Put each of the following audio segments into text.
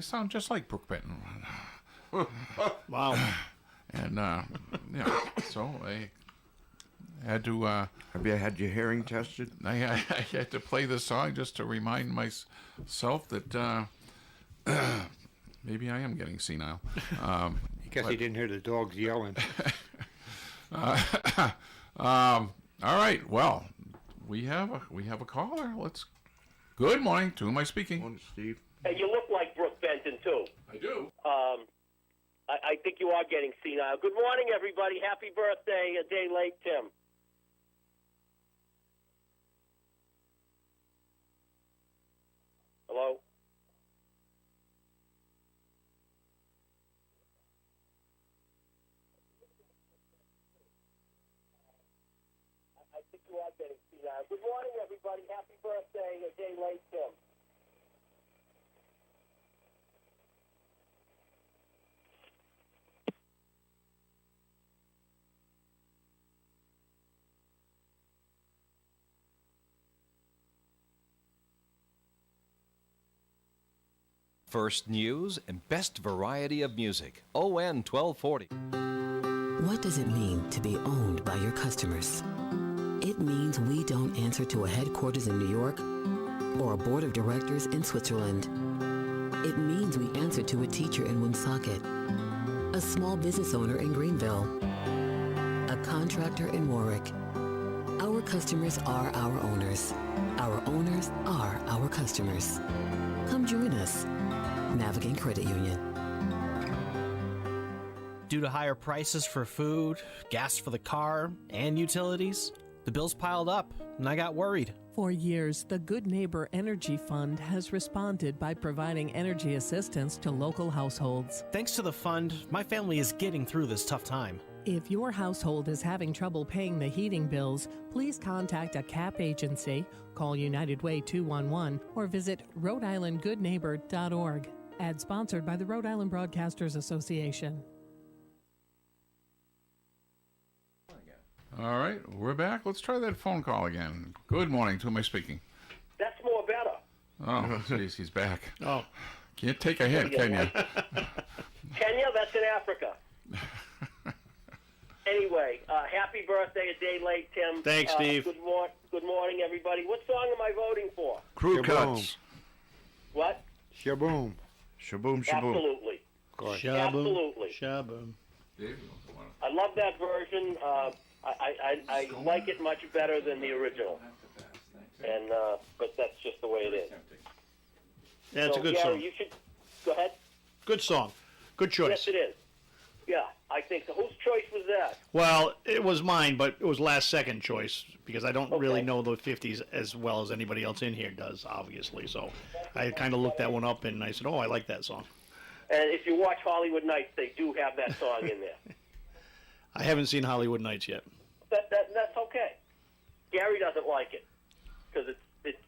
sound just like Brooke Benton. Wow. And, so I had to... Have you had your hearing tested? I had to play this song just to remind myself that maybe I am getting senile. Because he didn't hear the dogs yelling. All right. Well, we have a caller. Good morning. To whom am I speaking? Morning, Steve. Hey, you look like Brooke Benton too. I do. I think you are getting senile. Good morning, everybody. Happy birthday, a day late, Tim. Hello? I think you are getting senile. Good morning, everybody. Happy birthday, a day late, Tim. First news and best variety of music. ON 1240. What does it mean to be owned by your customers? It means we don't answer to a headquarters in New York or a board of directors in Switzerland. It means we answer to a teacher in Woonsocket, a small business owner in Greenville, a contractor in Warwick. Our customers are our owners. Our owners are our customers. Come join us. Navigate Credit Union. Due to higher prices for food, gas for the car, and utilities, the bills piled up, and I got worried. For years, the Good Neighbor Energy Fund has responded by providing energy assistance to local households. Thanks to the fund, my family is getting through this tough time. If your household is having trouble paying the heating bills, please contact a CAP agency, call United Way 211, or visit Rhode-IslandGoodNeighbor.org. Ad sponsored by the Rhode Island Broadcasters Association. All right, we're back. Let's try that phone call again. Good morning. To whom am I speaking? That's more better. Oh, jeez, he's back. Oh. Can't take a hit, can you? Kenya, that's in Africa. Anyway, happy birthday a day late, Tim. Thanks, Steve. Good morning, everybody. What song am I voting for? Crew Shaboom. cuts. What? Shaboom. Shaboom, shaboom. Absolutely. Absolutely. Shaboom. I love that version. I like it much better than the original. And but that's just the way it is. Yeah, it's so, a good Gary, song. you should go ahead. Good song. Good choice. Yes, it is. Yeah, I think so. Whose choice was that? Well, it was mine, but it was last second choice because I don't really Okay. know the 50s as well as anybody else in here does, obviously. So I kind of looked that one up and I said, oh, I like that song. And if you watch Hollywood Nights, they do have that song in there. I haven't seen Hollywood Nights yet. That's okay. Gary doesn't like it because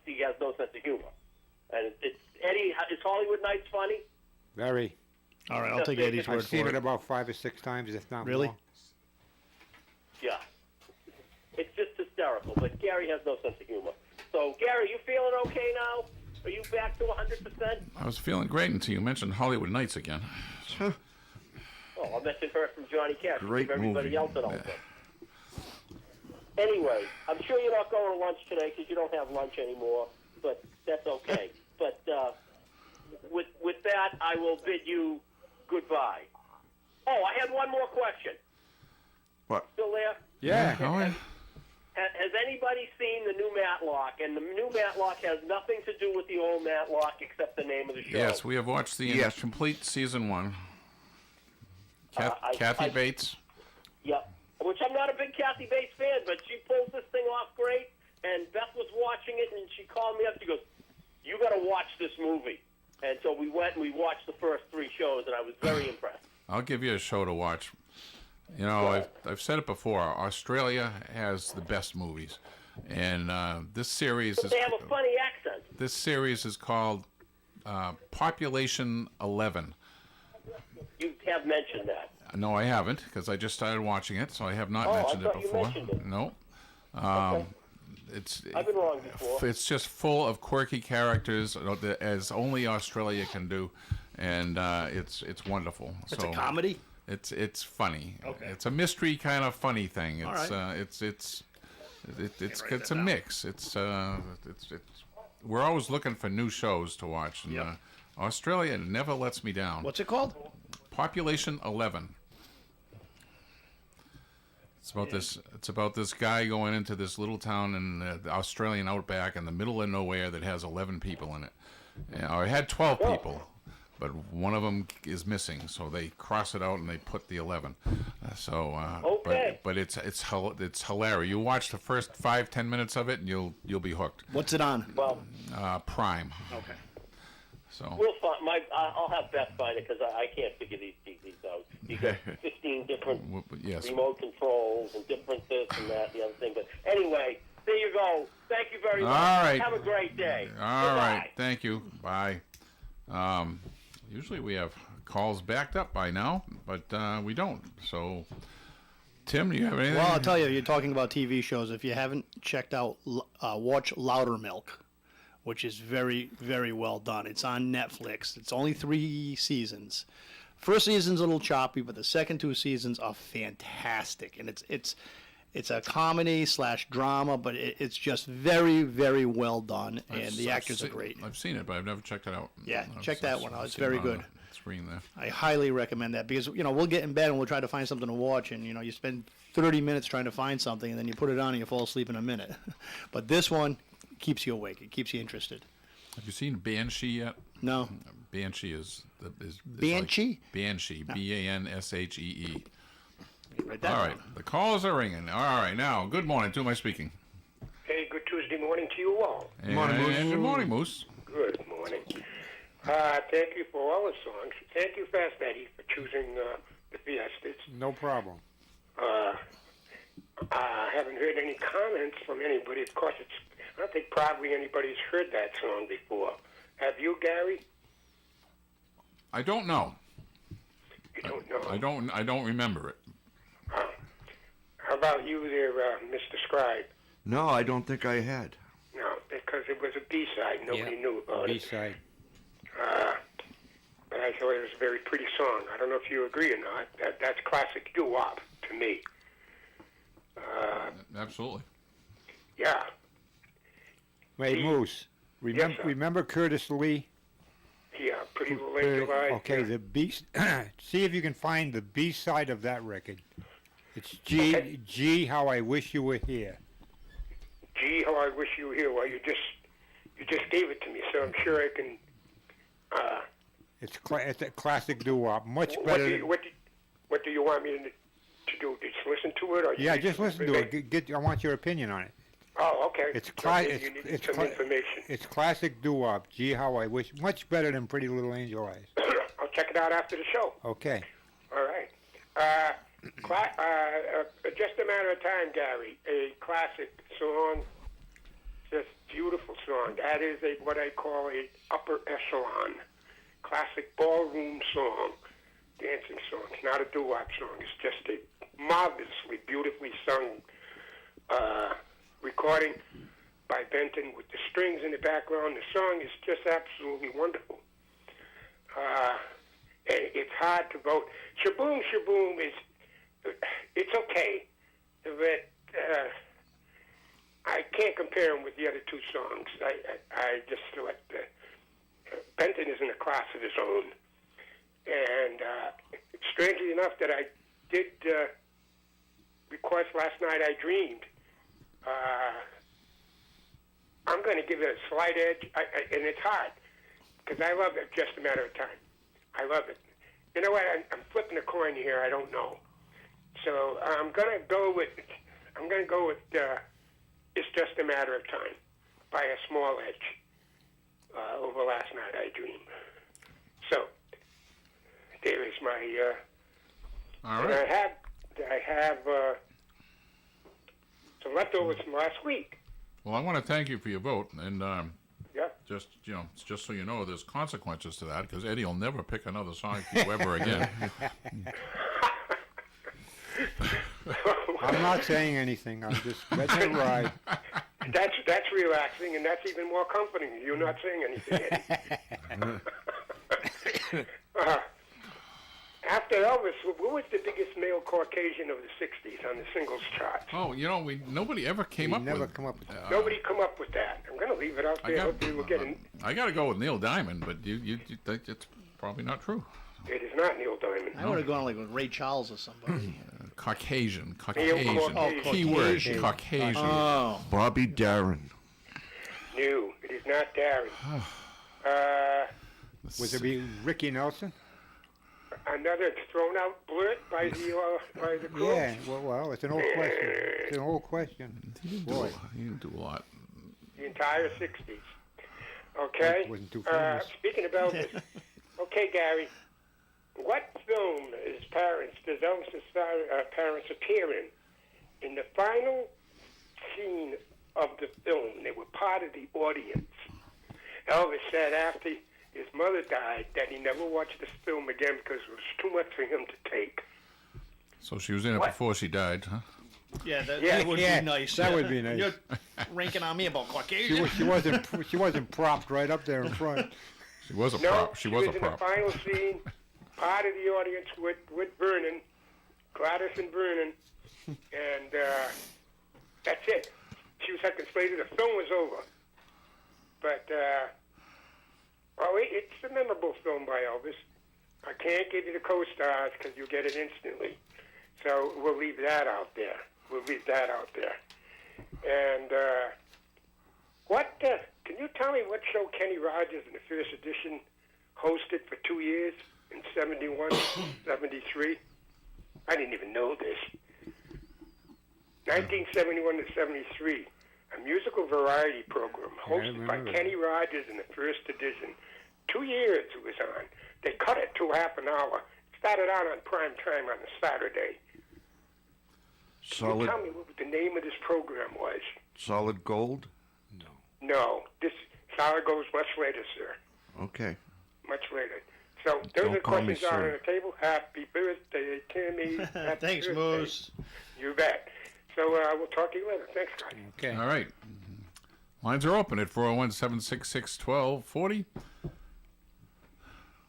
he has no sense of humor. And it's Eddie. Is Hollywood Nights funny? Very. All right, I'll take Eddie's word I've seen for it it. about 5 or 6 times, if not Really? more. Yeah. It's just hysterical. But Gary has no sense of humor. So Gary, you feeling okay now? Are you back to 100%? I was feeling great until you mentioned Hollywood Nights again. Oh, I mentioned her from Johnny Cash. Great Give everybody movie. else it also. Anyway, I'm sure you're not going to lunch today because you don't have lunch anymore, but that's okay. But with that, I will bid you goodbye. Oh, I had one more question. What? Still there? Yeah. Oh, yeah. Has anybody seen the new Matlock? And the new Matlock has nothing to do with the old Matlock except the name of the show. Yes, we have watched the Yes. complete season 1. I- Kathy Bates. Yep. Which I'm not a big Kathy Bates fan, but she pulls this thing off great. And Beth was watching it, and she called me up. She goes, "You got to watch this movie." And so we went and we watched the first 3 shows, and I was very impressed. I'll give you a show to watch. You know, I've said it before. Australia has the best movies, and this series But is. they have a funny accent. This series is called Population 11. You have mentioned that. No, I haven't, because I just started watching it, so I have not Oh, mentioned I it thought you before. mentioned it. No. Okay. I've been wrong before. It's just full of quirky characters, as only Australia can do, and it's wonderful. It's a comedy? It's funny. Okay. It's a mystery kind of funny thing. It's All right. it's write it's that a down. mix. It's we're always looking for new shows to watch, and Yep. Australia never lets me down. What's it called? Population 11. It's about this guy going into this little town in the Australian outback in the middle of nowhere that has 11 people in it. Or it had 12 people, but one of them is missing, so they cross it out and they put the 11. Okay. But it's hilarious. You watch the first 5-10 minutes of it, and you'll be hooked. What's it on? Well, Prime. Okay. So we'll find. I'll have Beth find it because I can't figure these TVs out. You got 15 different yes. remote controls and different this and that, the other thing. But anyway, there you go. Thank you very much. All right. Have a great day. All right. Goodbye. Thank you. Bye. Usually we have calls backed up by now, but we don't. So, Tim, do you have anything? Well, I'll tell you, you're talking about TV shows. If you haven't checked out, watch Loudermilk, which is very, very well done. It's on Netflix. It's only 3 seasons. First season's a little choppy, but the second 2 seasons are fantastic. And it's a comedy / drama, but it's just very, very well done, and the actors are great. I've seen it, but I've never checked it out. Yeah, check that one out. It's very good. Screen there. I highly recommend that because, we'll get in bed and we'll try to find something to watch, and, you spend 30 minutes trying to find something, and then you put it on and you fall asleep in a minute. But this one keeps you awake. It keeps you interested. Have you seen Banshee yet? No. Banshee is Banshee? Like Banshee. Banshee. Write that All down. right, the calls are ringing. All right, now, good morning. To who am I speaking? Hey, good Tuesday morning to you all. Good morning, Moose. Good morning, Moose. Good morning. Thank you for all the songs. Thank you, Fast Eddie, for choosing the Fiestas. No problem. I haven't heard any comments from anybody. Of course, I don't think probably anybody's heard that song before. Have you, Gary? I don't know. You don't know? I don't remember it. How about you there, Mr. Scribe? No, I don't think I had. No, because it was a B-side. Nobody knew about it. B-side. But I thought it was a very pretty song. I don't know if you agree or not. That's classic doo-wop to me. Absolutely. Yeah. Wait, Moose. Yes, sir. Remember Curtis Lee? Yeah, Pretty Little Angel Eyes. Okay, yeah. the B. See if you can find the B side of that record. It's G. How I Wish You Were Here. Gee, how I wish you were here. Well, you just gave it to me, so I'm sure I can. It's a classic doo-wop, much What better. do you want me to do? Just listen to it, or Yeah, just listen to it. I want your opinion on it. Oh, okay. It's You need some information. It's classic doo-wop. Gee, how I wish. Much better than Pretty Little Angel Eyes. I'll check it out after the show. Okay. All right. Just a Matter of Time, Gary. A classic song. Just beautiful song. That is what I call a upper echelon. Classic ballroom song. Dancing song. It's not a doo-wop song. It's just a marvelously, beautifully sung recording by Benton with the strings in the background. The song is just absolutely wonderful. It's hard to vote. Shaboom Shaboom it's okay, but I can't compare him with the other 2 songs. I just thought Benton is in a class of his own. And strangely enough, that I did request last night, I Dreamed. I'm going to give it a slight edge, and it's hard, because I love it. Just a Matter of Time. I love it. You know what? I'm flipping a coin here. I don't know. So I'm going to go with It's Just a Matter of Time by a small edge over Last Night I Dreamed. So there is my. All and right. I have some leftovers from last week. Well, I want to thank you for your vote, and Yeah. just so you know, there's consequences to that, because Eddie will never pick another song for you ever again. I'm not saying anything. I'm just letting it ride. That's relaxing, and that's even more comforting. You're not saying anything, Eddie. After Elvis, who was the biggest male Caucasian of the 60s on the singles charts? Oh, nobody ever came up never with. come up with that. Nobody come up with that. I'm going to leave it out there. Hopefully we'll get it. I got to go with Neil Diamond, but you think it's probably not true. It is not Neil Diamond. I would have gone like with Ray Charles or somebody. Caucasian. Caucasian. Keyword, Caucasian. Oh. Bobby Darin. No, it is not Darren. Would it be Ricky Nelson? Another thrown out blurt by the Crooks. Yeah, well, it's an old question. It's an old question. He didn't do a lot. The entire 60s. Okay? Wasn't too famous. Speaking of Elvis. Okay, Gary. What film does Elvis' parents appear in? In the final scene of the film, they were part of the audience. Elvis said after his mother died that he never watched this film again because it was too much for him to take. So she was in it before she died, huh? Yeah, that would be nice. That would be nice. You're ranking on me about Caucasian. She wasn't propped right up there in front. She was a No, prop. she was a in prop. the final scene, part of the audience with Vernon, Gladys and Vernon, and that's it. She was second slated. The film was over. But, it's a memorable film by Elvis. I can't give you the co-stars because you'll get it instantly. So we'll leave that out there. And can you tell me what show Kenny Rogers in the first edition hosted for 2 years in 71, 73? I didn't even know this. 1971 to 73, a musical variety program hosted by Kenny Rogers in the first edition. 2 years it was on. They cut it to half an hour. Started out on prime time on a Saturday. Can you tell me what the name of this program was? Solid Gold? No, this Solid goes much later, sir. Okay. Much later. So those are the questions on the table. Happy birthday, Timmy. Happy Thanks, birthday. Moose. You bet. So we'll talk to you later. Thanks, guys. Okay. All right. Lines are open at 401-766-1240.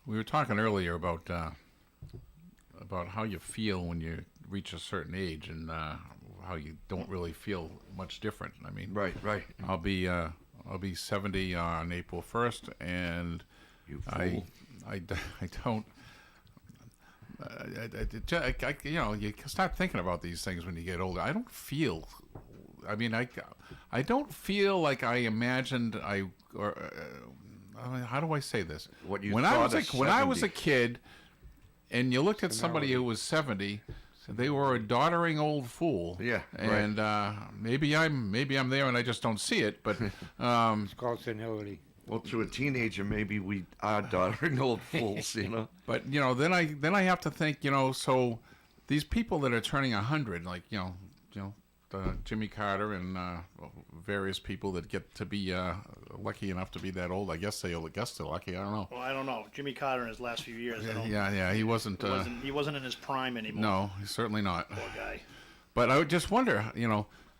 We were talking earlier about how you feel when you reach a certain age and how you don't really feel much different. I mean, Right. I'll be 70 on April 1st, and You fool. I don't. You start thinking about these things when you get older. I don't feel. I mean, I don't feel like I imagined how do I say this? What you when thought I at was a 70. kid, and you looked at somebody who was 70. They were a doddering old fool. Yeah, and maybe I'm there and I just don't see it. But It's called senility. Well, to a teenager, maybe we are doddering old fools, you know. But then I have to think, so these people that are turning 100, like Jimmy Carter and various people that get to be lucky enough to be that old. I guess they're lucky. I don't know. Well, I don't know. Jimmy Carter in his last few years. Yeah. He wasn't. He wasn't in his prime anymore. No, he's certainly not. Poor guy. But I would just wonder,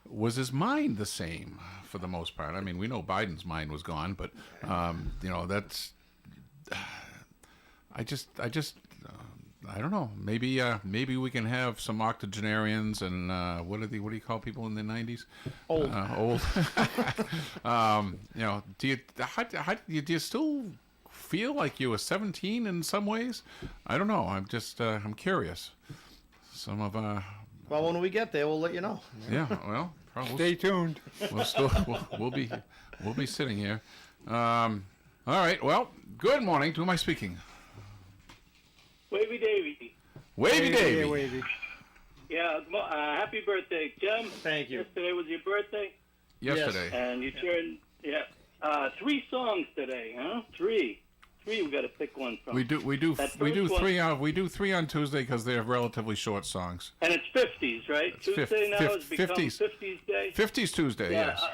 was his mind the same for the most part? I mean, we know Biden's mind was gone, but that's. I don't know. Maybe we can have some octogenarians and what do you call people in the 90s? Old. Old. Do you still feel like you were 17 in some ways? I don't know. I'm just I'm curious. Some of Well, when we get there, we'll let you know. yeah. Well, probably. Stay tuned. We'll be sitting here. All right. Well, good morning. To who am I speaking? Wavy Davy. Wavy Davy. Wavy. Yeah, happy birthday, Jim. Thank you. Yesterday was your birthday, Yesterday. and you turned 3 songs today, huh? Three. We got to pick one from. We do That we do first three on Tuesday because they're relatively short songs. And it's 50s, right? It's Tuesday now has become 50s. 50s day. 50s Tuesday, Yeah, yes.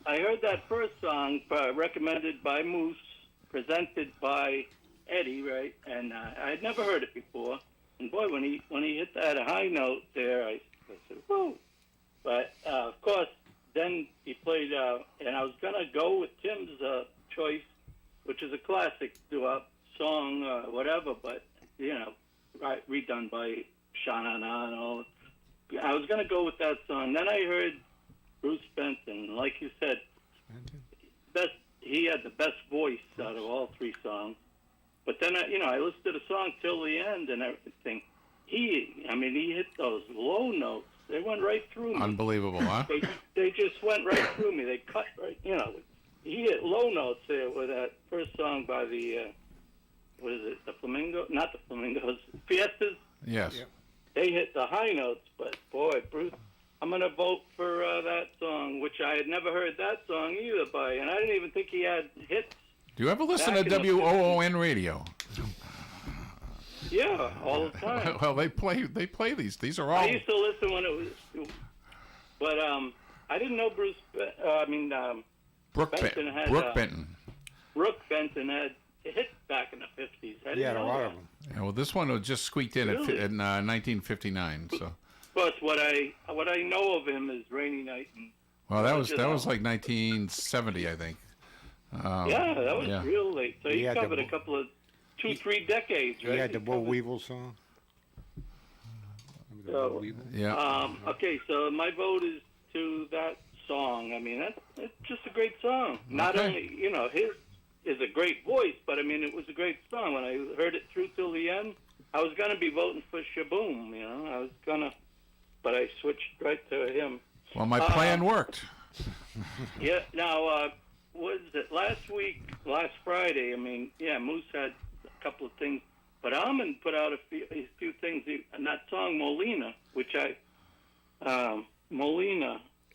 I heard that first song recommended by Moose, presented by Eddie, right? And I had never heard it before. And boy, when he hit that high note there, I said, whoa. But of course, then he played, and I was gonna go with Tim's choice, which is a classic doo-wop song, whatever. but redone by Sha-Na Na and all. I was going to go with that song. Then I heard Bruce Benton, like you said, he had the best voice out of all three songs. But then I listened to the song till the end and everything. He hit those low notes. They went right through me. Unbelievable, huh? They just went right through me. They cut right. He hit low notes there with that first song by the what is it? The Flamingo? Not the Flamingos. Fiestas. Yes. Yeah. They hit the high notes, but boy, Bruce, I'm gonna vote for that song, which I had never heard that song either by, and I didn't even think he had hits. Do you ever listen to WOON radio? Yeah, all the time. Well, they play these. These are all. I used to listen when it was, but I didn't know Bruce. Brooke Benton had Brooke Benton. Brooke Benton had hits back in the 50s. He had a lot of them. Yeah, well, this one was just squeaked in Really? in 1959. So. Plus, what I know of him is Rainy Night. Well, that was like 1970, I think. Yeah, that was real late. So he covered a couple of 2-3 decades, right? He had the Bo Weevil song. So, yeah. Okay, so my vote is to that song. I mean, that's just a great song. Not only, his is a great voice, but I mean, it was a great song. When I heard it through till the end, I was going to be voting for Shaboom, I was going to, but I switched right to him. Well, my plan worked. Yeah, now, what is it? Last Friday, Moose had a couple of things, but Almond put out a few things. And that song, Molina, which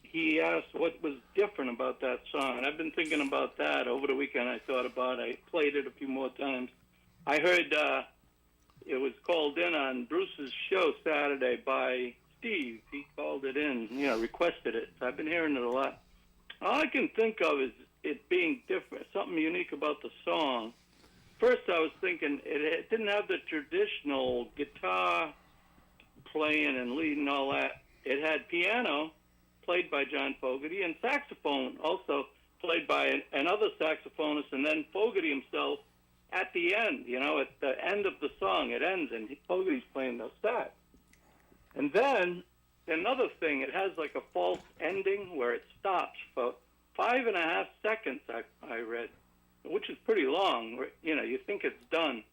he asked what was different about that song. And I've been thinking about that over the weekend. I played it a few more times. I heard it was called in on Bruce's show Saturday by Steve. He called it in, requested it. So I've been hearing it a lot. All I can think of is it being different, something unique about the song. First, I was thinking it didn't have the traditional guitar playing and lead and all that. It had piano played by John Fogerty and saxophone also played by another saxophonist, and then Fogerty himself at the end, at the end of the song, it ends and Fogerty's playing the sax. And then another thing, it has like a false ending where it stops for 5.5 seconds, I read, which is pretty long. You think it's done.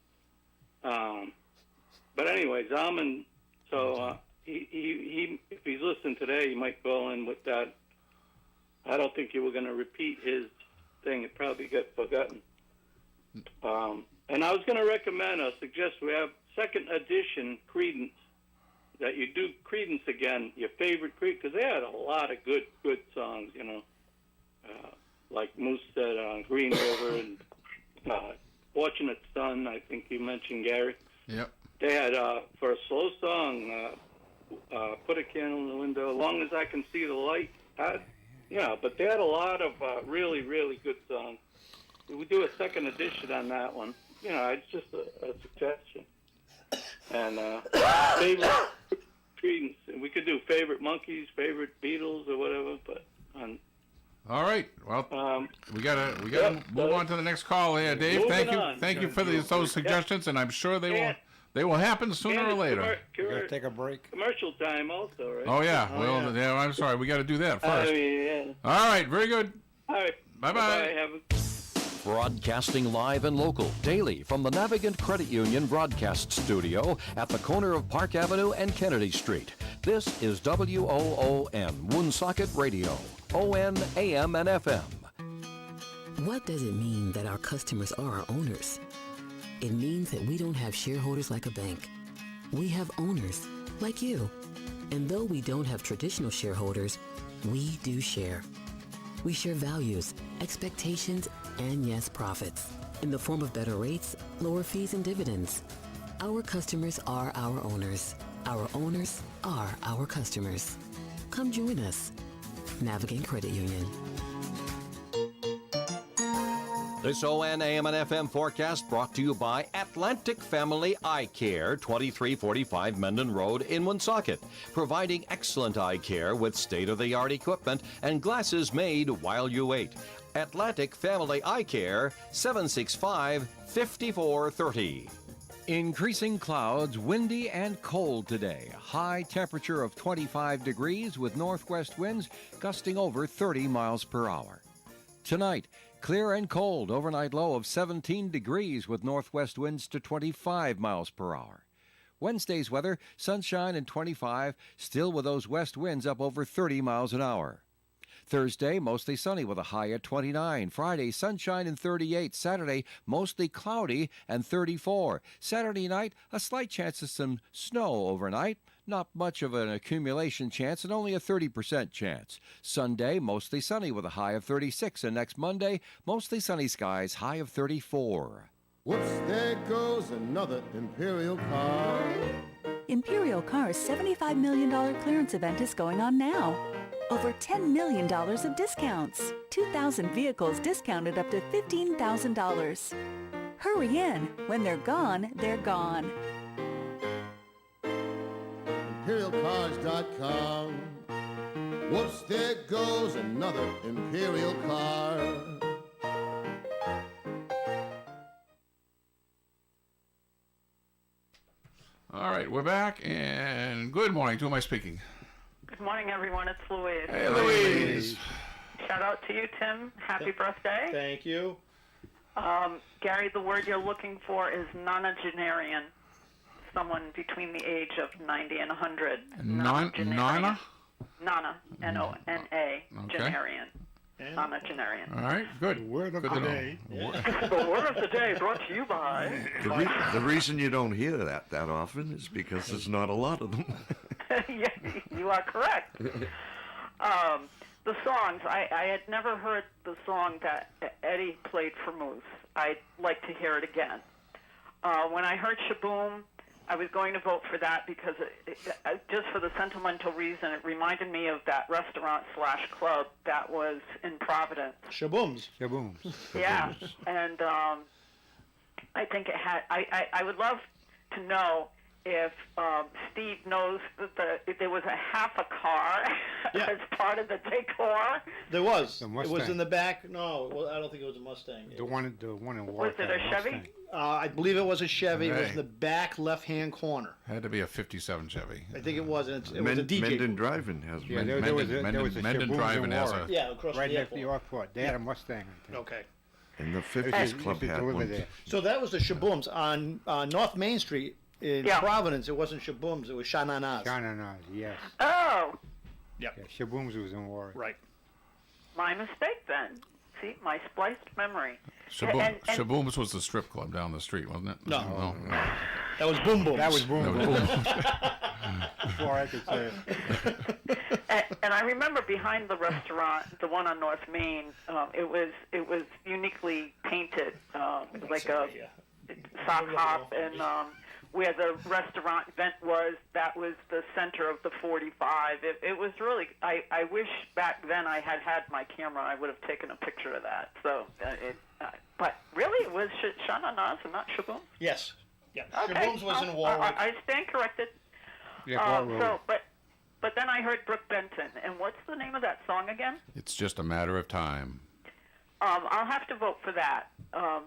But anyways, Almond, so he if he's listening today, he might call in with that. I don't think you were going to repeat his thing. It probably got forgotten. And I was going to suggest we have second edition Creedence, that you do Creedence again, your favorite Creedence, because they had a lot of good songs, like Moose said, Green River and Fortunate Son, I think you mentioned, Gary. Yep. They had, for a slow song, Put a Candle in the Window, As Long as I Can See the Light. But they had a lot of really, really good songs. We do a second edition on that one. It's just a suggestion. And favorite Creedence. We could do favorite Monkees, favorite Beatles, or whatever. But all right. Well, we gotta move on to the next call here, Dave. Thank you for those suggestions, and I'm sure they will happen sooner or later. We gotta take a break. Commercial time, also, right? Oh yeah. Yeah. I'm sorry. We got to do that first. All right. Very good. All right. Bye-bye. Broadcasting live and local daily from the Navigant Credit Union broadcast studio at the corner of Park Avenue and Kennedy Street. This is WOON, Woonsocket Radio, ON, AM, and FM. What does it mean that our customers are our owners? It means that we don't have shareholders like a bank. We have owners like you. And though we don't have traditional shareholders, we do share. We share values, expectations, and yes, profits, in the form of better rates, lower fees, and dividends. Our customers are our owners. Our owners are our customers. Come join us. Navigate Credit Union. This ON, AM, and FM forecast brought to you by Atlantic Family Eye Care, 2345 Mendon Road in Woonsocket, providing excellent eye care with state-of-the-art equipment and glasses made while you wait. Atlantic Family Eye Care, 765-5430. Increasing clouds, windy and cold today. High temperature of 25 degrees with northwest winds gusting over 30 miles per hour. Tonight, clear and cold, overnight low of 17 degrees with northwest winds to 25 miles per hour. Wednesday's weather, sunshine and 25, still with those west winds up over 30 miles an hour. Thursday, mostly sunny with a high at 29. Friday, sunshine and 38. Saturday, mostly cloudy and 34. Saturday night, a slight chance of some snow overnight. Not much of an accumulation chance and only a 30% chance. Sunday, mostly sunny with a high of 36. And next Monday, mostly sunny skies, high of 34. Whoops, there goes another Imperial car. Imperial Car's $75 million clearance event is going on now. Over $10 million of discounts. 2,000 vehicles discounted up to $15,000. Hurry in. When they're gone, they're gone. ImperialCars.com. Whoops, there goes another Imperial car. All right, we're back, and good morning. To who am I speaking? Good morning, everyone. It's Louise. Hey, Louise. Shout out to you, Tim. Happy birthday. Thank you. Gary, the word you're looking for is nonagenarian. Someone between the age of 90 and 100. Nana? Nana, N-O-N-A, Okay. genarian. Nonagenarian. All right, good. The word of Good the to know. day. The word of the day brought to you by... The reason you don't hear that often is because there's not a lot of them. Yeah, you are correct. The songs, I had never heard the song that Eddie played for Moose. I'd like to hear it again. When I heard Shaboom, I was going to vote for that because just for the sentimental reason, it reminded me of that restaurant/club that was in Providence. Shaboom's. Shabooms. Yeah, and I think it had. I would love to know if Steve knows that if there was a half a car as part of the decor. There was. The It was Mustang. in the back. No, well, I don't think it was a Mustang. The one in Warwick. Was it a Chevy? Mustang. I believe it was a Chevy. It was Hey. in the back left-hand corner. Had to be a 57 Chevy. I think it was. And it was a DJ. Menden Driving has Yeah, one. there was a Menden Shaboom's Driving in has Warwick. Yeah, across right the next to the airport. They had a Mustang. I think. Okay. And the Used 50s to Club had deliver one. there. So that was the Shaboom's on North Main Street in Yeah. Providence. It wasn't Shaboom's. It was Shananaz. Shana, yes. Oh, Yep. Yeah, Shabooms was in Warwick. Right. my mistake then. See, my spliced memory. Shaboom's was the strip club down the street, wasn't it? No. That was Boom Boom. That was Boom That was Boom. Boom. Before I could say it. And I remember behind the restaurant, the one on North Main, it was uniquely painted, like a sock hop, and where the restaurant vent was, that was the center of the 45. It was really. I wish back then I had my camera. I would have taken a picture of that. So, but really, it was Shana Naz and not Shaboom. Yes. Yeah. Okay. Shaboom's was in Warwick. I stand corrected. Yeah, Warwick. But then I heard Brooke Benton, and what's the name of that song again? It's just a matter of time. I'll have to vote for that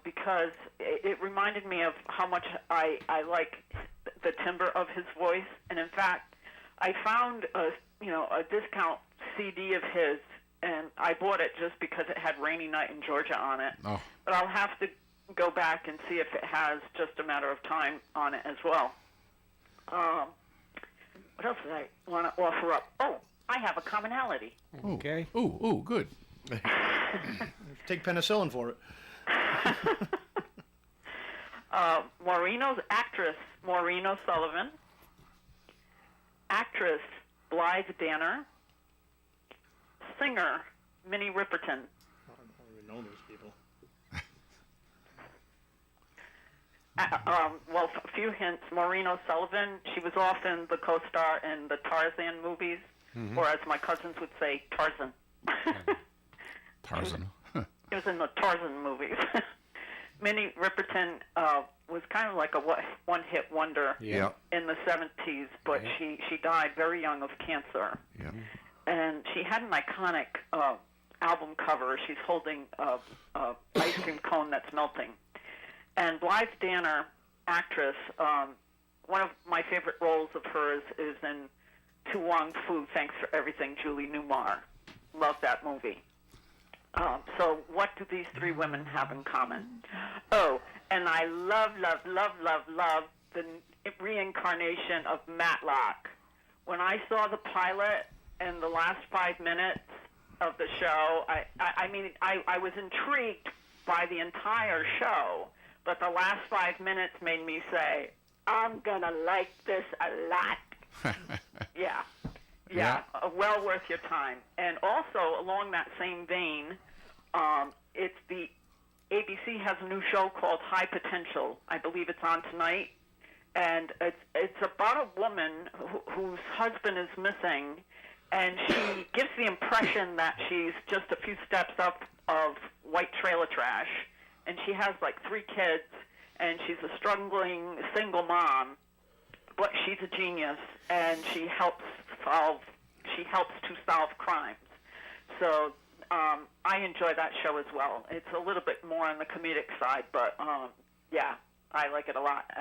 because it reminded me of how much I like the timbre of his voice, and in fact, I found a discount CD of his, and I bought it just because it had "Rainy Night in Georgia" on it. Oh. But I'll have to go back and see if it has "Just a Matter of Time" on it as well. What else did I want to offer up? Oh, I have a commonality. Okay. Ooh, good. Take penicillin for it. Maureen's actress, Maureen O'Sullivan. Actress, Blythe Danner. Singer, Minnie Riperton. I don't even know those people. Well, a few hints. Maureen O'Sullivan, she was often the co-star in the Tarzan movies, or as my cousins would say, Tarzan. Tarzan. It was in the Tarzan movies. Minnie Riperton was kind of like a one-hit wonder Yeah. in the 70s, but she died very young of cancer. Yeah. And she had an iconic album cover. She's holding a ice cream cone that's melting. And Blythe Danner actress. One of my favorite roles of hers is in To Wong Fu, Thanks for Everything, Julie Newmar. Love that movie. So what do these three women have in common? Oh, and I love the reincarnation of Matlock. When I saw the pilot and the last 5 minutes of the show, I was intrigued by the entire show, but the last 5 minutes made me say, I'm going to like this a lot. Yeah, well worth your time. And also, along that same vein, it's the ABC has a new show called High Potential. I believe it's on tonight. And it's about a woman whose husband is missing, and she gives the impression that she's just a few steps up of white trailer trash, and she has like 3 kids, and she's a struggling single mom, but she's a genius, and she helps to solve crimes. So I enjoy that show as well. It's a little bit more on the comedic side, but yeah, I like it a lot.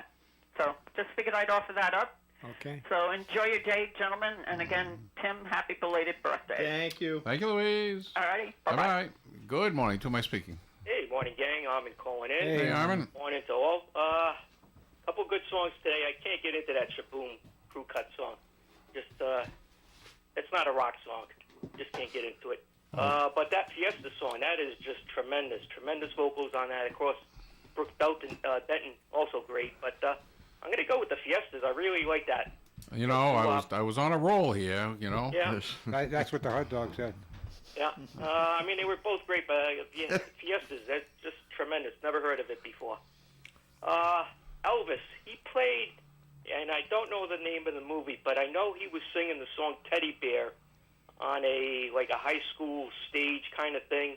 So just figured I'd offer that up. Okay. So enjoy your day, gentlemen. And again, Tim, happy belated birthday. Thank you. Thank you, Louise. All righty. Bye-bye. Good morning. To my speaking. Hey, morning, gang. Armin calling in. Hey, Armin. Morning to all. Couple good songs today. I can't get into that Shaboom Crew Cut song. Just, it's not a rock song. Just can't get into it. But that Fiesta song, that is just tremendous. Tremendous vocals on that. Of course, Brooke Benton also great. But I'm going to go with the Fiestas. I really like that. You know, I was on a roll here, you know. Yeah. That's what the hot dog said. Yeah. I mean, they were both great, but Fiestas, that's just tremendous. Never heard of it before. Elvis, he played, and I don't know the name of the movie, but I know he was singing the song Teddy Bear on a high school stage kind of thing,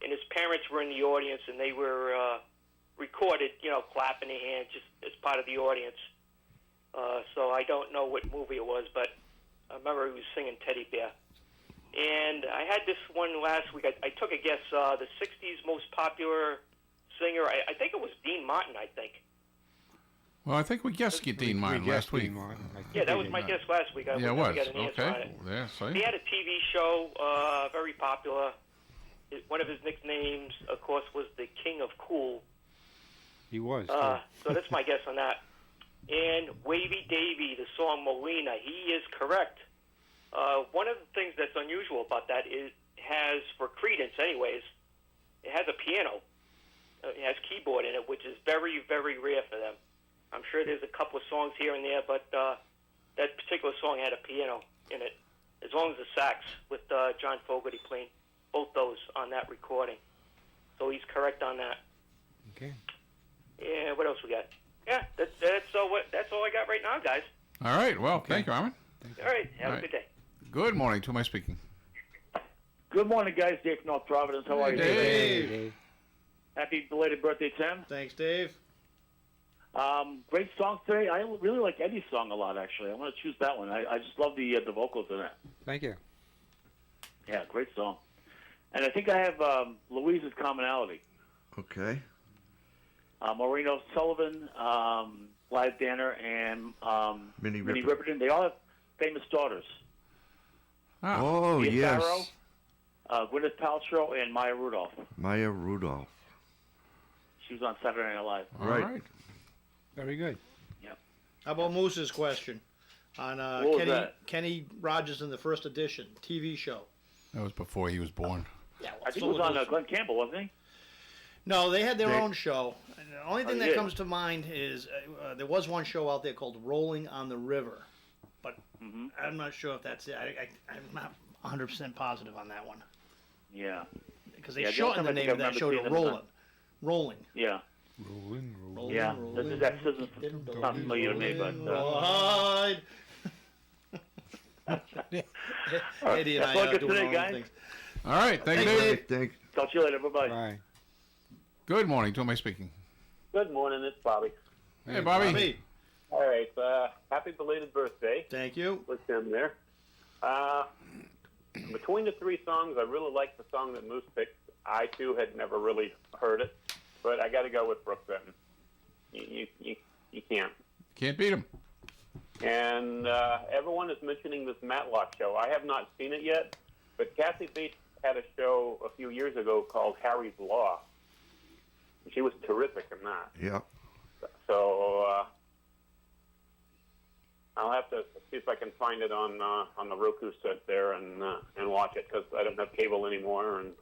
and his parents were in the audience, and they were recorded, clapping their hands just as part of the audience. So I don't know what movie it was, but I remember he was singing Teddy Bear. And I had this one last week. I took a guess. The 60s most popular singer, I think it was Dean Martin, I think. Well, I think we guessed Dean Martin last week. Yeah, that was my guess last week. I Yeah, it never was. got an answer on Okay. it. Yeah, see? He had a TV show, very popular. One of his nicknames, of course, was the King of Cool. He was. So that's my guess on that. And Wavy Davy, the song Molina, he is correct. One of the things that's unusual about that is it has, for Creedence anyways, it has a piano. It has keyboard in it, which is very, very rare for them. I'm sure there's a couple of songs here and there, but that particular song had a piano in it, as long as the sax with John Fogerty playing both those on that recording. So he's correct on that. Okay. Yeah, what else we got? Yeah, that's all I got right now, guys. All right. Well, thank you, Armin. All right, have All a right. good day. Good morning. To my speaking. Good morning, guys. Dave from North Providence. How are you? Dave. Happy belated birthday, Tim. Thanks, Dave. Great song today. I really like Eddie's song a lot, actually. I'm going to choose that one. I just love the vocals in it. Thank you. Yeah, great song. And I think I have Louise's commonality. Okay. Maureen O'Sullivan, Clive Danner, and Minnie Riperton. They all have famous daughters. Oh, Mia yes. Farrow, Gwyneth Paltrow, and Maya Rudolph. Maya Rudolph. She was on Saturday Night Live. Right. Very good. Yep. How about Moose's question on What was that? Kenny Rogers in the first edition TV show? That was before he was born. Yeah, I think it was on Glenn Campbell, wasn't he? No, they had their own show. And the only thing Oh, that yeah. comes to mind is there was one show out there called Rolling on the River, but I'm not sure if that's it. I'm not 100% positive on that one Yeah. because they Yeah, shortened the only time name I of that think I show to remember seeing them Rolling. Yeah. Rolling. Yeah. That doesn't sound familiar to me, but. Ride. Eddie and That's I all good doing today, our own guys. things. All right. Thank you, Dave. Thanks. Talk to you later. Bye-bye. Bye. Good morning. To my speaking. Good morning, it's Bobby. Hey, Bobby. All right, happy belated birthday. Thank you. With Tim there. Between the 3 songs, I really like the song that Moose picked. I, too, had never really heard it, but I got to go with Brooke Benton. You You can't. Can't beat them. And everyone is mentioning this Matlock show. I have not seen it yet, but Kathy Bates had a show a few years ago called Harry's Law. She was terrific in that. Yeah. So I'll have to see if I can find it on the Roku set there and watch it, because I don't have cable anymore, and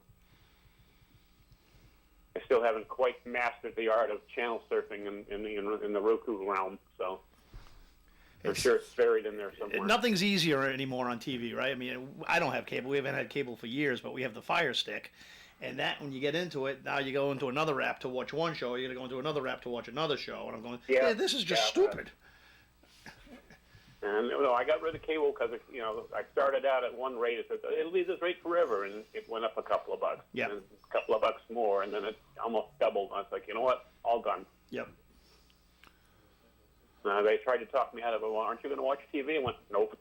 I still haven't quite mastered the art of channel surfing in the Roku realm. So I'm sure it's buried in there somewhere. Nothing's easier anymore on TV, right? I mean, I don't have cable. We haven't had cable for years, but we have the Fire Stick. And that, when you get into it, now you go into another app to watch one show, you're going to go into another app to watch another show. And I'm going, yeah, this is just stupid. And I got rid of cable because I started out at one rate. It said it'll be this rate forever, and it went up a couple of bucks. Yeah. And a couple of bucks more, and then it almost doubled. I was like, you know what? All gone. Yep. They tried to talk me out of it. Well, aren't you going to watch TV? I went, nope.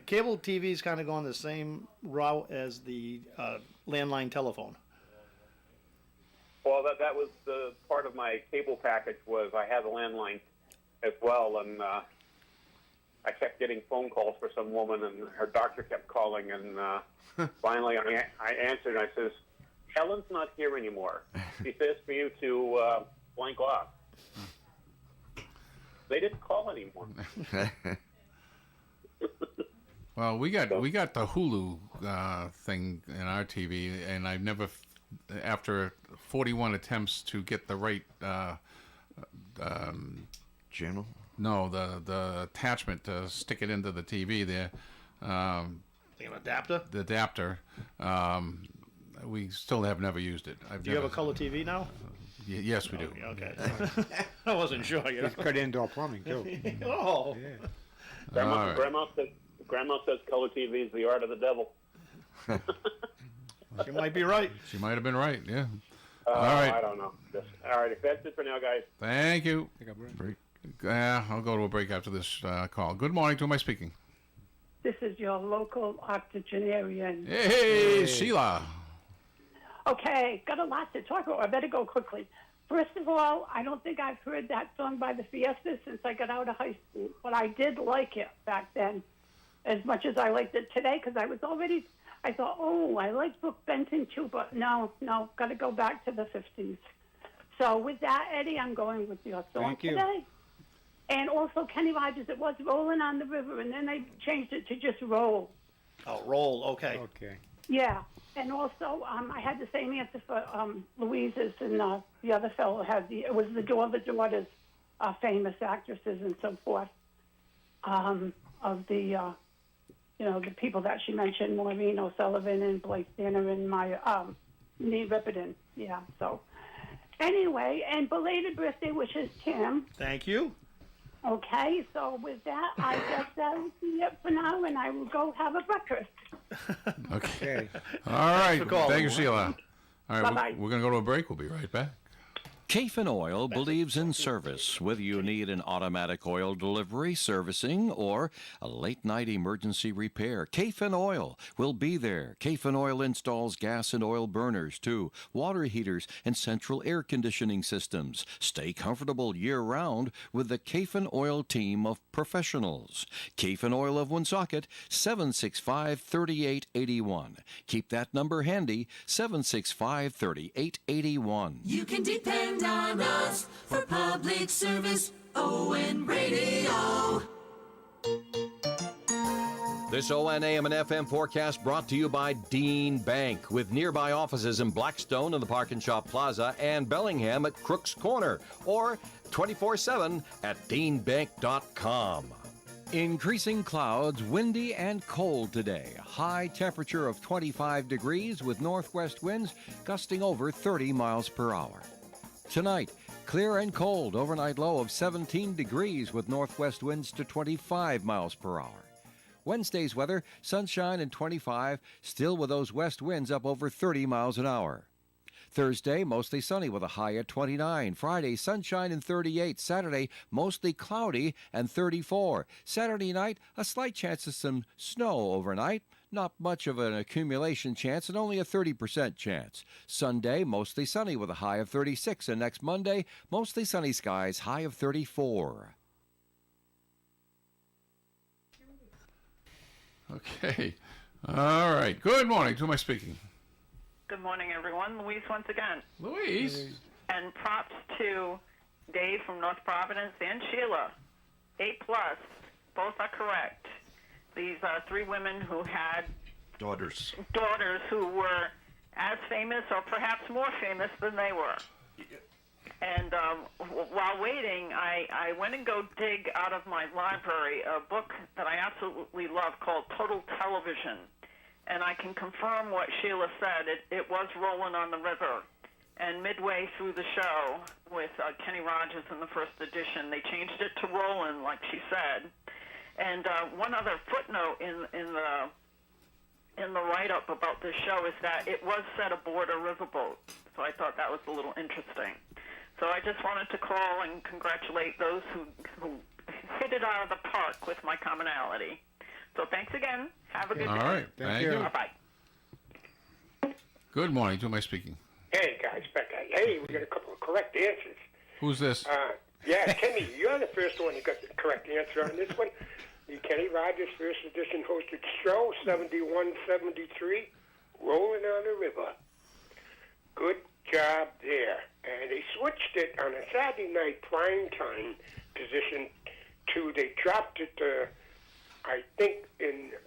Cable TV's kind of gone the same route as the landline telephone. Well, that was the part of my cable package was I had a landline as well, and I kept getting phone calls for some woman, and her doctor kept calling, and finally I answered, and I says, Helen's not here anymore. She says for you to blank off. They didn't call anymore. Well, we got the Hulu thing in our TV, and I've never, after 41 attempts to get the right channel. No, the attachment to stick it into the TV there. An adapter. The adapter. We still have never used it. Do you have a color TV now? Yes, we do. Okay. I wasn't sure. It's got indoor plumbing too. Oh. Yeah. Grandma says color TV is the art of the devil. She might be right. She might have been right. Yeah. All right. I don't know. All right. That's it for now, guys. Thank you. I'll go to a break after this call. Good morning. To whom am I speaking? This is your local octogenarian. Hey, Sheila. Okay, got a lot to talk about. I better go quickly. First of all, I don't think I've heard that song by the Fiesta since I got out of high school, but I did like it back then as much as I liked it today, because I thought, oh, I like Brooke Benton too, but no, got to go back to the 50s. So with that, Eddie, I'm going with your song today. And also Kenny Rogers, it was Rolling on the River, and then they changed it to just Roll. Oh, Roll, okay. Okay. Yeah, and also I had the same answer for Louise's, and the other fellow it was the daughters, famous actresses and so forth, of the, the people that she mentioned, Maureen O'Sullivan and Blake Stanner and Nee Ripperton. Yeah, so anyway, and belated birthday wishes, Tim. Thank you. Okay, so with that, I guess that will be it for now, and I will go have a breakfast. Okay. All right. Thank you, Sheila. All right, Bye-bye. we're going to go to a break. We'll be right back. Kafin Oil believes in service. Whether you need an automatic oil delivery, servicing, or a late-night emergency repair, Kafin Oil will be there. Kafin Oil installs gas and oil burners, too, water heaters, and central air conditioning systems. Stay comfortable year-round with the Kafin Oil team of professionals. Kafin Oil of Woonsocket, 765-3881. Keep that number handy, 765-3881. You can depend on us for public service. ON Radio. This ON AM and FM forecast brought to you by Dean Bank, with nearby offices in Blackstone in the Park and Shop Plaza and Bellingham at Crooks Corner, or 24/7 at deanbank.com. Increasing clouds, windy and cold today. High temperature of 25 degrees with northwest winds gusting over 30 miles per hour. Tonight, clear and cold, overnight low of 17 degrees with northwest winds to 25 miles per hour. Wednesday's weather, sunshine and 25, still with those west winds up over 30 miles an hour. Thursday, mostly sunny with a high at 29. Friday, sunshine and 38. Saturday, mostly cloudy and 34. Saturday night, a slight chance of some snow overnight. Not much of an accumulation chance and only a 30% chance. Sunday, mostly sunny with a high of 36. And next Monday, mostly sunny skies, high of 34. Okay. All right. Good morning. To who am I speaking? Good morning, everyone. Louise once again. Louise. And props to Dave from North Providence and Sheila. A+. Both are correct. These are three women who had Daughters. who were as famous or perhaps more famous than they were. And while waiting, I went and go dig out of my library a book that I absolutely love called Total Television. And I can confirm what Sheila said. It was Rolling on the River. And midway through the show with Kenny Rogers in the first edition, they changed it to Rollin', like she said. And one other footnote in the write-up about this show is that it was set aboard a riverboat. So I thought that was a little interesting. So I just wanted to call and congratulate those who hit it out of the park with my commonality. So thanks again. Have a good day. All right. Thank you. Bye-bye. Good morning. To who am I speaking? Hey, guys, Becca. Hey, we got a couple of correct answers. Who's this? Yeah, Kenny, you're the first one who got the correct answer on this one. The Kenny Rogers First Edition hosted show, 71-73, Rolling on the River. Good job there. And they switched it on a Saturday night primetime position they dropped it, I think,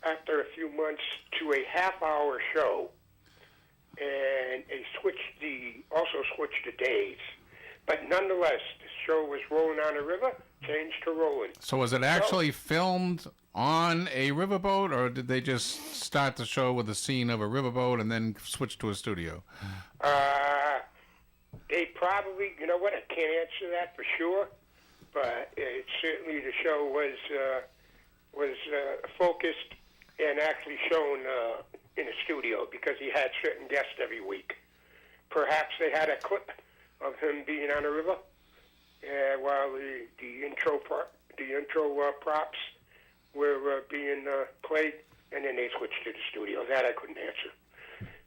after a few months to a half-hour show. And they also switched the days. But nonetheless, the show was Rolling on the River, changed to Rolling. So was it actually filmed on a riverboat, or did they just start the show with a scene of a riverboat and then switch to a studio? They probably, you know what, I can't answer that for sure, but certainly the show was focused and actually shown in a studio because he had certain guests every week. Perhaps they had a clip of him being on the river while the intro props were being played, and then they switched to the studio. That I couldn't answer.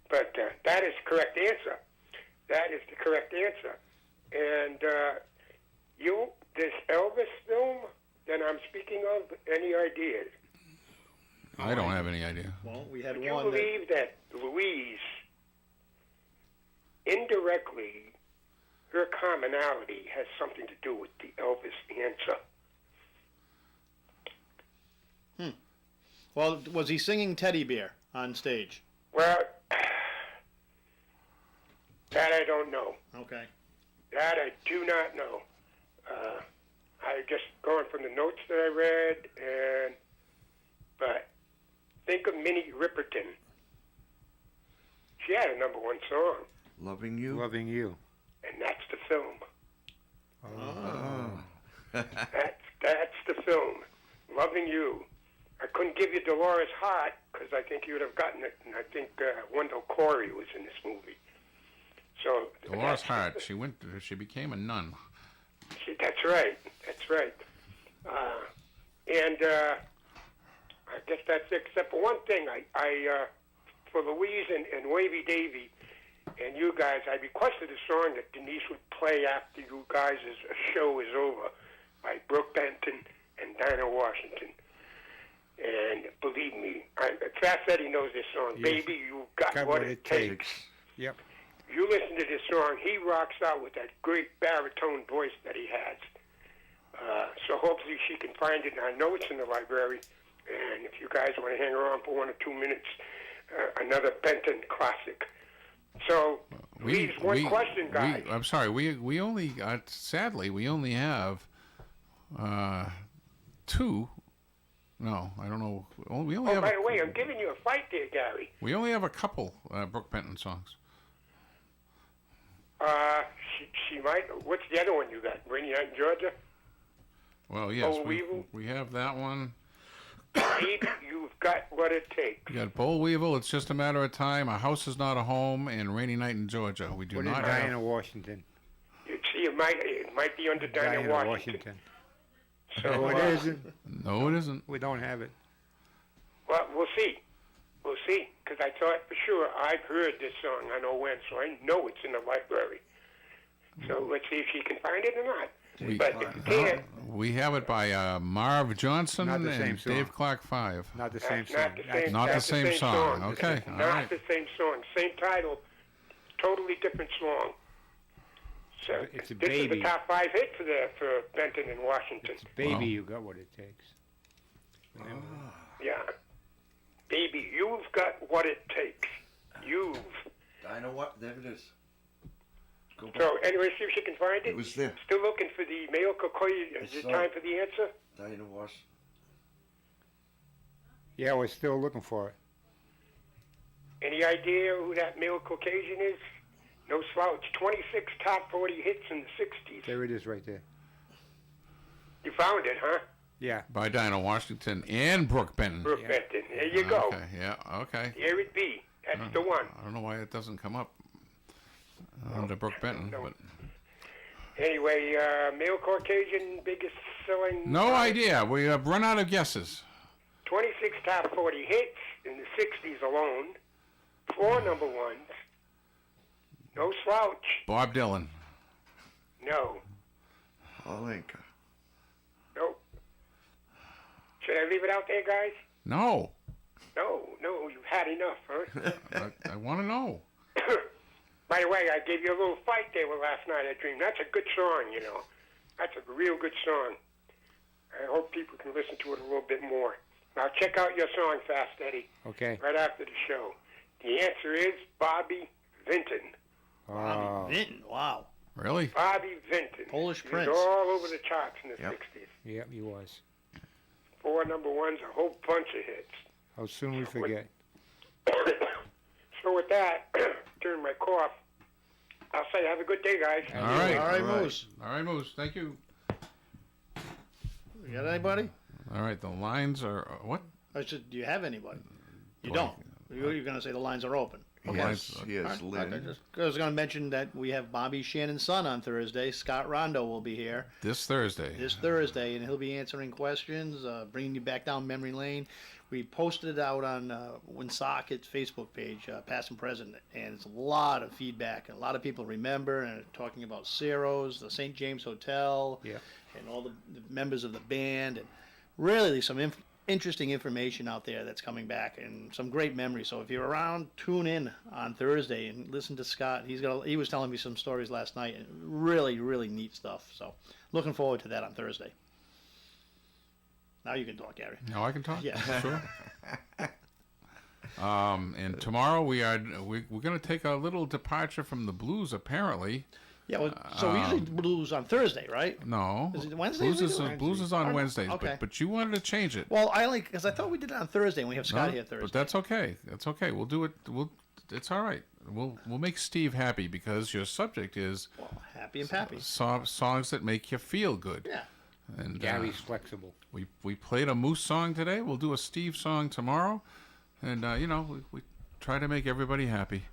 But that is the correct answer. That is the correct answer. And this Elvis film that I'm speaking of, any ideas? I don't have any idea. Well, we had Would you one. believe that Louise, indirectly, her commonality has something to do with the Elvis answer? Well, was he singing Teddy Bear on stage? Well, that I don't know. Okay. That I do not know. I just going from the notes that I read, but think of Minnie Riperton. She had a #1 song. Loving You? Loving You. And that's the film. Oh. That's the film. Loving You. I couldn't give you Dolores Hart because I think you would have gotten it, and I think Wendell Corey was in this movie. So Dolores Hart. She became a nun. That's right. That's right. And I guess that's it. Except for one thing, I for Louise and Wavy Davy and you guys, I requested a song that Denise would play after you guys' show is over by Brooke Benton and Dinah Washington. And believe me, Fast Eddie knows this song. Yes. Baby, you've got what it takes. Yep. You listen to this song, he rocks out with that great baritone voice that he has. So hopefully she can find it. And I know it's in the library. And if you guys want to hang around for 1 or 2 minutes, another Benton classic. So leaves one question, guys. I'm sorry. We only sadly we only have 2. No, I don't know. We only have. By the way, I'm giving you a fight there, Gary. We only have a couple Brooke Benton songs. She might. What's the other one you got? Rainy Night in Georgia? Well, yes, Weevil? we have that one. Baby, you've got what it takes. We got Boll Weevil, It's Just a Matter of Time, A House Is Not a Home, and Rainy Night in Georgia. We do not have Dinah Washington. You see, it might be under Dinah Washington. So, No, it isn't. No, it isn't. We don't have it. Well, we'll see. We'll see, because I thought for sure I've heard this song on ON, so I know it's in the library. So let's see if she can find it or not. But if you can't, we have it by Marv Johnson Not the and same song. Dave Clark 5. Not the same song. Not the that's same song. Okay, It's all not right. the same song. Same title, totally different song. So It's a this is the baby. top 5 hit for Benton and Washington. Baby, you got what it takes. Remember? Yeah. Baby, you've got what it takes. You've. I know what. There it is. Go back. So anyway, see if she can find it. It was there. Still looking for the male Kokoye. Is I it saw time it. for the answer? Diana was. Yeah, we're still looking for it. Any idea who that male Caucasian is? No slouch. 26 top 40 hits in the 60s. There it is right there. You found it, huh? Yeah. By Dinah Washington and Brooke Benton. Brooke Benton. There you go. Okay, yeah, okay. Here it be. That's the one. I don't know why it doesn't come up under Brooke Benton, but Anyway, male Caucasian, biggest selling. no idea. We have run out of guesses. 26 top 40 hits in the 60s alone. 4 number ones. No slouch. Bob Dylan. No. Olenka. Nope. Should I leave it out there, guys? No, No, you've had enough, huh? I want to know. By the way, I gave you a little fight there with last night, I Dream. That's a good song, you know. That's a real good song. I hope people can listen to it a little bit more. Now, check out your song, Fast Eddie, Okay. right after the show. The answer is Bobby Vinton. Bobby Vinton, wow. Really? Bobby Vinton. Polish He Prince. was all over the charts in the 60s. Yep, he was. 4 number ones, a whole bunch of hits. How soon we forget. So with that, during my cough, I'll say have a good day, guys. All right. All right, Moose. All right, Moose. Thank you. You got anybody? All right, the lines are what? I said, do you have anybody? You don't. You're going to say the lines are open. Yes, yes, All right, Lynn. I was going to mention that we have Bobby Shannon's son on Thursday. Scott Rondo will be here This Thursday. this Thursday, and he'll be answering questions, bringing you back down memory lane. We posted it out on Woonsocket's Facebook page, past and present, and it's a lot of feedback. A lot of people remember and are talking about Ciro's, the St. James Hotel, and all the members of the band, and really there's some interesting information out there that's coming back and some great memories. So if you're around, tune in on Thursday and listen to Scott. He was telling me some stories last night, and really, really neat stuff. So looking forward to that on Thursday. Now you can talk, Gary. No, I can talk. Yeah. Sure. And tomorrow we're going to take a little departure from the blues, apparently. Yeah, well, so we usually blues on Thursday, right? No. Is it Wednesday? Blues is on Wednesdays, Okay. but you wanted to change it. Well, because I thought we did it on Thursday, and we have Scott No, here Thursday. But that's okay. That's okay. We'll do it. It's all right. We'll make Steve happy because your subject is happy and pappy. Songs that make you feel good. Yeah. And Gary's flexible. We played a Moose song today. We'll do a Steve song tomorrow, and we try to make everybody happy.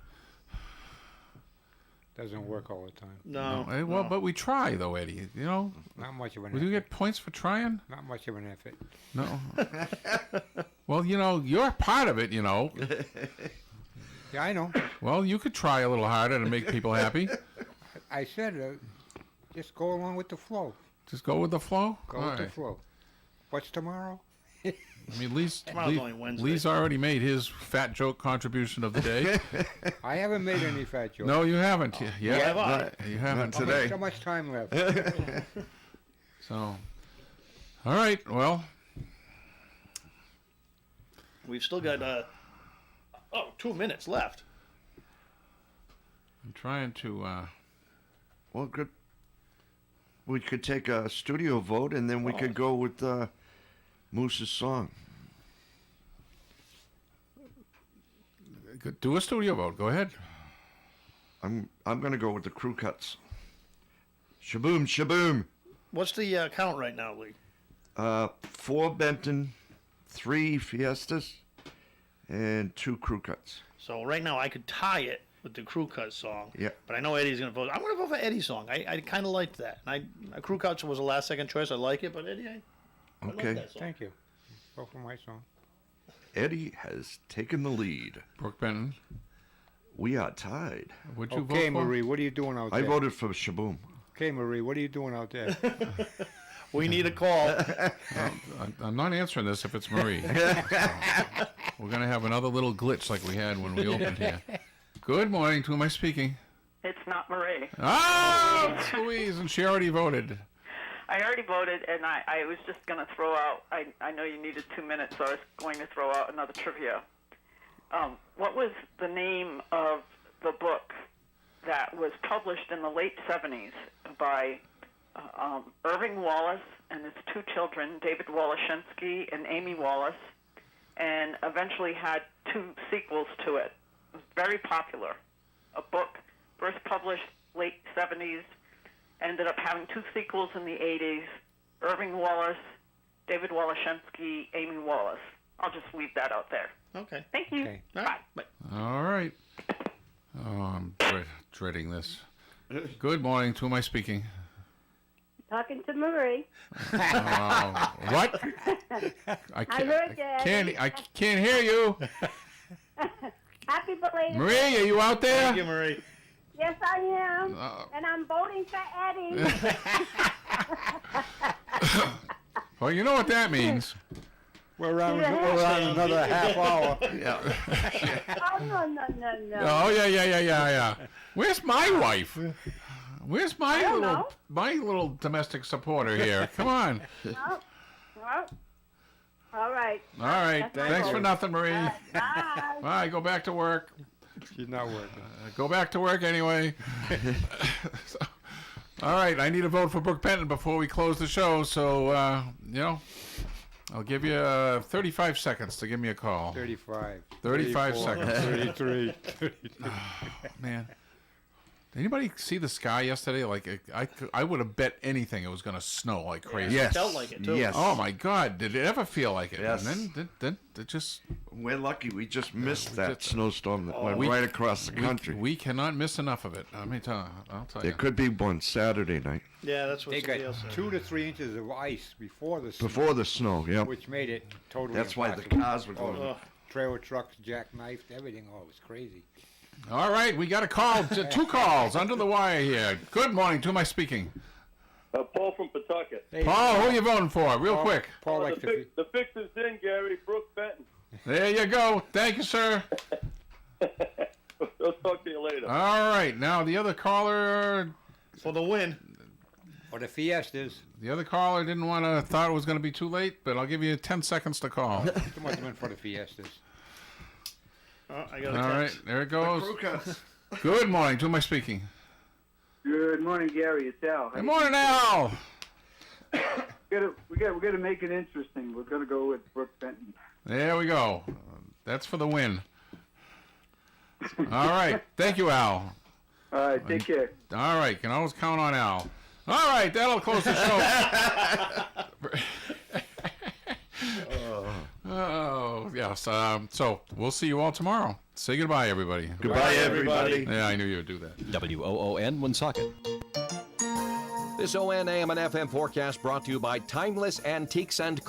Doesn't work all the time. No. Well, but we try though, Eddie. Not much of an We effort. do get points for trying. Not much of an effort. No. Well, you're part of it. Yeah, I know. Well, you could try a little harder to make people happy. I said, just go along with the flow. Just go with the flow. Go All with the right. flow. What's tomorrow? I mean, Lee's only Wednesday. Lee's already made his fat joke contribution of the day. I haven't made any fat jokes. No, you haven't yet. You haven't today. So much time left. So, all right. Well, We've still got 2 minutes left. I'm trying to. Well, good. We could take a studio vote, and then we could go with Moose's song. Do a studio vote. Go ahead. I'm going to go with the Crew Cuts. Shaboom, shaboom. What's the count right now, Lee? 4 Benton, 3 Fiestas, and 2 Crew Cuts. So right now I could tie it with the Crew Cut song. Yeah. But I know Eddie's going to vote. I'm going to vote for Eddie's song. I kind of liked that. And Crew Cuts was a last second choice. I like it, but Eddie, I like Okay. that song. Thank you. Go for my song. Eddie has taken the lead. Brooke Benton. We are tied. Would you Okay, vote for? Marie, what are you doing out I there? voted for Shaboom. Okay, Marie, what are you doing out there? We need a call. I'm not answering this if it's Marie. We're going to have another little glitch like we had when we opened here. Good morning. To whom am I speaking? It's not Marie. Oh, it's Louise, and she already voted. I already voted, and I was just going to throw out, I know you needed 2 minutes, so I was going to throw out another trivia. What was the name of the book that was published in the late 70s by Irving Wallace and his two children, David Walleschensky and Amy Wallace, and eventually had 2 sequels to it? It was very popular. A book first published late 70s, ended up having 2 sequels in the 80s. Irving Wallace, David Walleschensky, Amy Wallace. I'll just leave that out there. Okay. Thank you. Okay. Bye. Bye. All right. Oh, I'm dreading this. Good morning. To whom am I speaking? Talking to Marie. What? I heard that. I can't hear you. Happy belated. Marie, are you out there? Thank you, Marie. Yes, I am. And I'm voting for Eddie. Well, you know what that means. We're on another half hour. Yeah. Oh, no. Oh, yeah. Where's my wife? Where's my little domestic supporter here? Come on. Well, all right. All right. Thanks for nothing, Marie. Bye. Bye. Go back to work. She's not working. Go back to work anyway. All right. I need a vote for Brooke Benton before we close the show. So, I'll give you 35 seconds to give me a call. 35. 35 seconds. 33. Oh, man. Did anybody see the sky yesterday? Like, I would have bet anything it was going to snow like crazy. Yes. It felt like it, too. Yes. Oh, my God. Did it ever feel like it? Yes. And then it just... We're lucky we just missed that just- snowstorm that went we- right across the country. We cannot miss enough of it. I'll tell There you. could be one Saturday night. Yeah, that's what They got Steele said. 2 to 3 inches of ice before the snow. Before the snow, yeah. Which made it totally That's why the impossible. cars were going. Oh, trailer trucks, jackknifed, everything. Oh, it was crazy. All right, we got a call. 2 calls under the wire here. Good morning. To whom am I speaking? Paul from Pawtucket. Paul, who are you voting for? Real quick. Paul the fix is in, Gary. Brooke Benton. There you go. Thank you, sir. I'll talk to you later. All right. Now, the other caller... For the win. Or the Fiestas. The other caller didn't want to... Thought it was going to be too late, but I'll give you 10 seconds to call. Too much went for the Fiestas. Oh, I got a All right. text. There it goes. Good morning. To whom am I speaking? Good morning, Gary. It's Al. Good morning, Al. We got to make it interesting. We're going to go with Brooke Benton. There we go. That's for the win. All right. Thank you, Al. All right, take care. All right. Can always count on Al. All right. That'll close the show. Oh, yes. So we'll see you all tomorrow. Say goodbye, everybody. Goodbye, everybody. Yeah, I knew you would do that. WOON Woonsocket. This ON AM and FM forecast brought to you by Timeless Antiques and